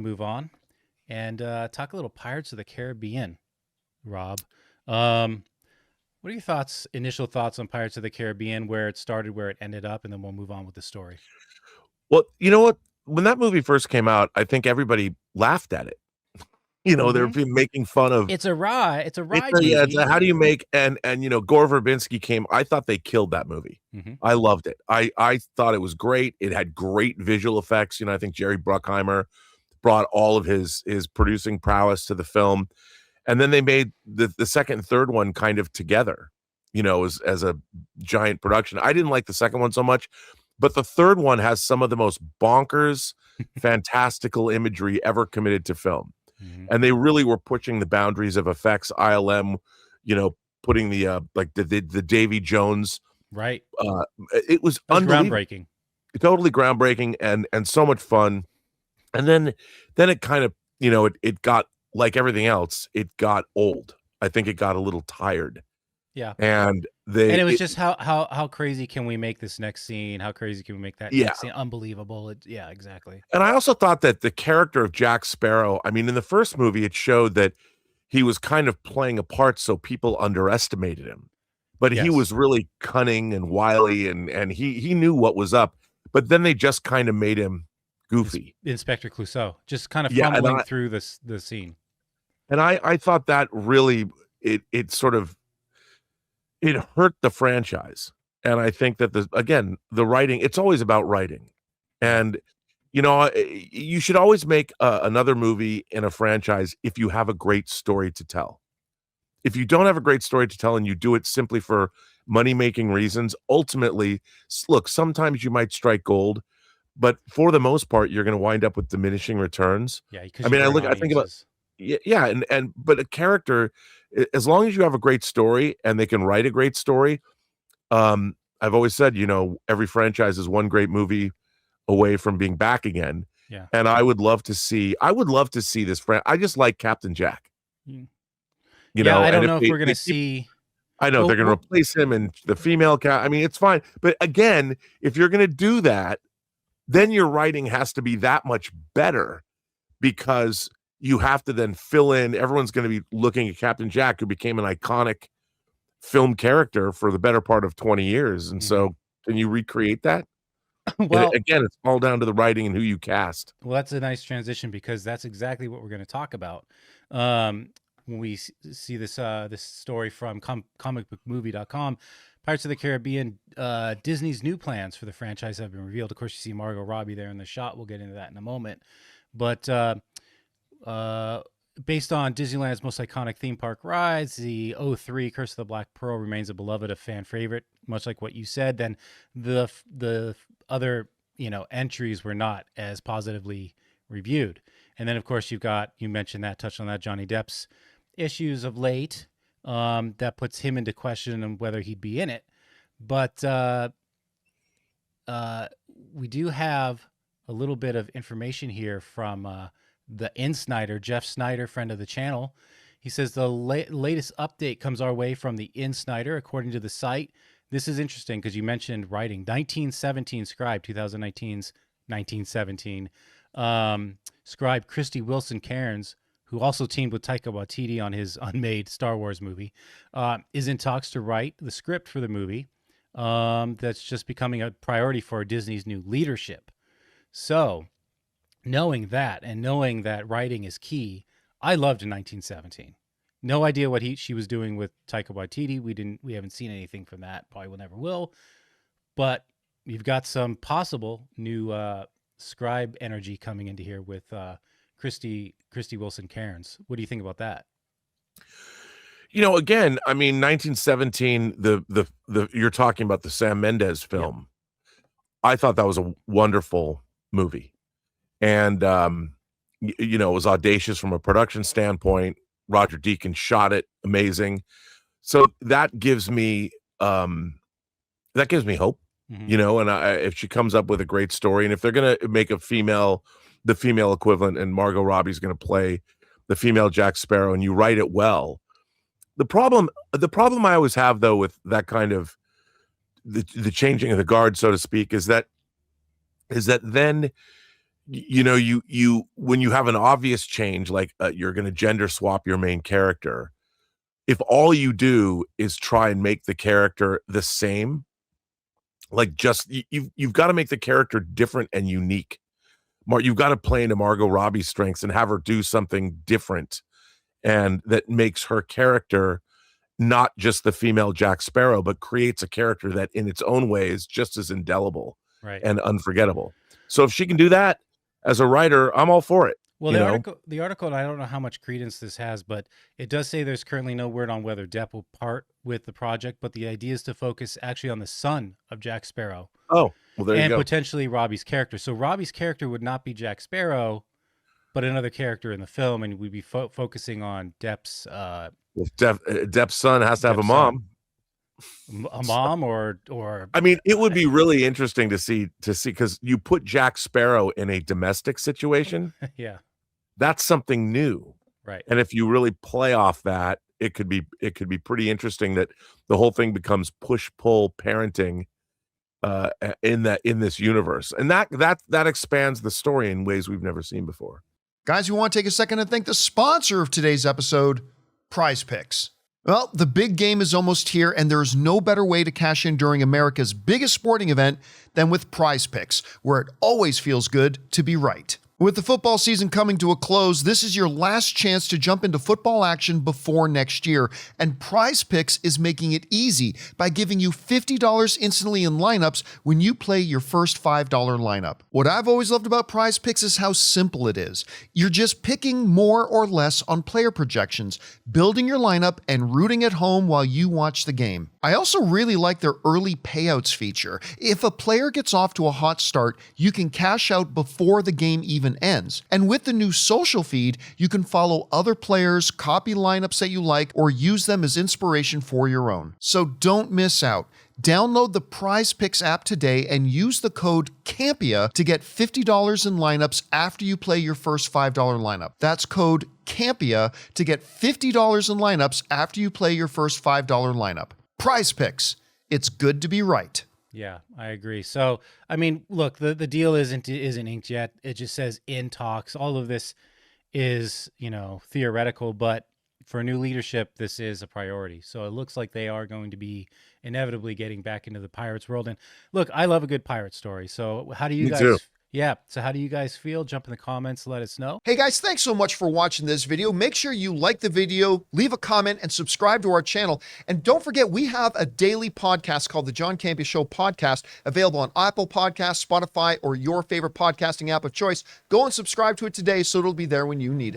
to move on and talk a little Pirates of the Caribbean, Rob. What are your thoughts, initial thoughts on Pirates of the Caribbean, where it started, where it ended up, and then we'll move on with the story. Well, you know what? When that movie first came out, I think everybody laughed at it. They were Mm-hmm. making fun of It's a ride. It's a it's ride yeah, it's movie. how do you make and Gore Verbinski came. I thought they killed that movie. Mm-hmm. I loved it. I thought it was great. It had great visual effects. I think Jerry Bruckheimer brought all of his producing prowess to the film. And then they made the second and third one kind of together, as a giant production. I didn't like the second one so much, but the third one has some of the most bonkers, fantastical imagery ever committed to film. Mm-hmm. And they really were pushing the boundaries of effects, ILM, putting the like the Davy Jones. Right. It was unbelievable. Groundbreaking. Totally groundbreaking and so much fun. And then it kind of, it got, like everything else, it got old. I think it got a little tired. Yeah. And it was just how crazy can we make this next scene? How crazy can we make that next scene? Unbelievable. Yeah, exactly. And I also thought that the character of Jack Sparrow, I mean, in the first movie, it showed that he was kind of playing a part, so people underestimated him. But he was really cunning and wily, and he knew what was up. But then they just kind of made him goofy. Inspector Clouseau, just kind of fumbling through the scene. And I thought that really, it sort of, it hurt the franchise. And I think that the writing, it's always about writing. And, you should always make another movie in a franchise if you have a great story to tell. If you don't have a great story to tell and you do it simply for money-making reasons, ultimately, look, sometimes you might strike gold, but for the most part, you're going to wind up with diminishing returns. Yeah, I mean, I think about, but a character, as long as you have a great story and they can write a great story, I've always said, every franchise is one great movie away from being back again. Yeah. And I would love to see this I just like Captain Jack. I don't know if we're going to see. I know they're going to replace him and the female cat. I mean, it's fine. But again, if you're going to do that, then your writing has to be that much better, because you have to then fill in. Everyone's going to be looking at Captain Jack, who became an iconic film character for the better part of 20 years. And so can you recreate that? Well, again, it's all down to the writing and who you cast. Well, that's a nice transition, because that's exactly what we're going to talk about. When we see this story from comicbookmovie.com, Pirates of the Caribbean, Disney's new plans for the franchise have been revealed. Of course, you see Margot Robbie there in the shot. We'll get into that in a moment. But based on Disneyland's most iconic theme park rides, the 03 Curse of the Black Pearl remains a beloved, a fan favorite, much like what you said. Then the other entries were not as positively reviewed. And then, of course, you mentioned that, touched on that, Johnny Depp's issues of late. That puts him into question on whether he'd be in it. But we do have a little bit of information here from the Insnider, Jeff Snyder, friend of the channel. He says the latest update comes our way from the Insnider, according to the site. This is interesting because you mentioned writing. 1917 Scribe, 2019's 1917. Scribe Christy Wilson Cairns, who also teamed with Taika Waititi on his unmade Star Wars movie, is in talks to write the script for the movie. That's just becoming a priority for Disney's new leadership. So, knowing that and knowing that writing is key, I loved 1917. No idea what she was doing with Taika Waititi. We haven't seen anything from that. Probably will never will. But you've got some possible new Scribe energy coming into here with Christy Wilson Cairns. What do you think about that? Again, I mean, 1917. The you're talking about the Sam Mendes film. Yeah. I thought that was a wonderful movie, and it was audacious from a production standpoint. Roger Deakins shot it amazing, so that gives me hope. Mm-hmm. And if she comes up with a great story, and if they're gonna make the female equivalent, and Margot Robbie's gonna play the female Jack Sparrow, and you write it well. The problem I always have, though, with that kind of the changing of the guard, so to speak, is that then you when you have an obvious change, like you're going to gender swap your main character, if all you do is try and make the character the same, like just you've got to make the character different and unique. You've got to play into Margot Robbie's strengths and have her do something different, and that makes her character not just the female Jack Sparrow, but creates a character that in its own way is just as indelible and unforgettable. So if she can do that as a writer, I'm all for it. Well, the article, and I don't know how much credence this has, but it does say there's currently no word on whether Depp will part with the project, but the idea is to focus actually on the son of Jack Sparrow. Oh, well, there you go. And potentially Robbie's character. So Robbie's character would not be Jack Sparrow, but another character in the film, and we'd be focusing on Depp's. Depp's son has to have a mom. A mom, or I mean, it would be really interesting to see because you put Jack Sparrow in a domestic situation. Yeah. That's something new, right? And if you really play off that, it could be pretty interesting that the whole thing becomes push-pull parenting in this universe, and that expands the story in ways we've never seen before. Guys, we want to take a second and thank the sponsor of today's episode, PrizePicks. Well, the big game is almost here, and there's no better way to cash in during America's biggest sporting event than with PrizePicks, where it always feels good to be right. With the football season coming to a close, this is your last chance to jump into football action before next year, and PrizePicks is making it easy by giving you $50 instantly in lineups when you play your first $5 lineup. What I've always loved about PrizePicks is how simple it is. You're just picking more or less on player projections, building your lineup, and rooting at home while you watch the game. I also really like their early payouts feature. If a player gets off to a hot start, you can cash out before the game even ends. And with the new social feed, you can follow other players, copy lineups that you like, or use them as inspiration for your own. So don't miss out. Download the PrizePicks app today and use the code CAMPEA to get $50 in lineups after you play your first $5 lineup. That's code CAMPEA to get $50 in lineups after you play your first $5 lineup. PrizePicks. It's good to be right. Yeah, I agree. So, I mean, look, the deal isn't inked yet. It just says in talks. All of this is, theoretical, but for new leadership, this is a priority. So it looks like they are going to be inevitably getting back into the Pirates world. And look, I love a good pirate story. So how do you guys? Too. Yeah. So how do you guys feel? Jump in the comments. Let us know. Hey guys, thanks so much for watching this video. Make sure you like the video, leave a comment, and subscribe to our channel. And don't forget, we have a daily podcast called the John Campea Show podcast, available on Apple Podcasts, Spotify, or your favorite podcasting app of choice. Go and subscribe to it today so it'll be there when you need it.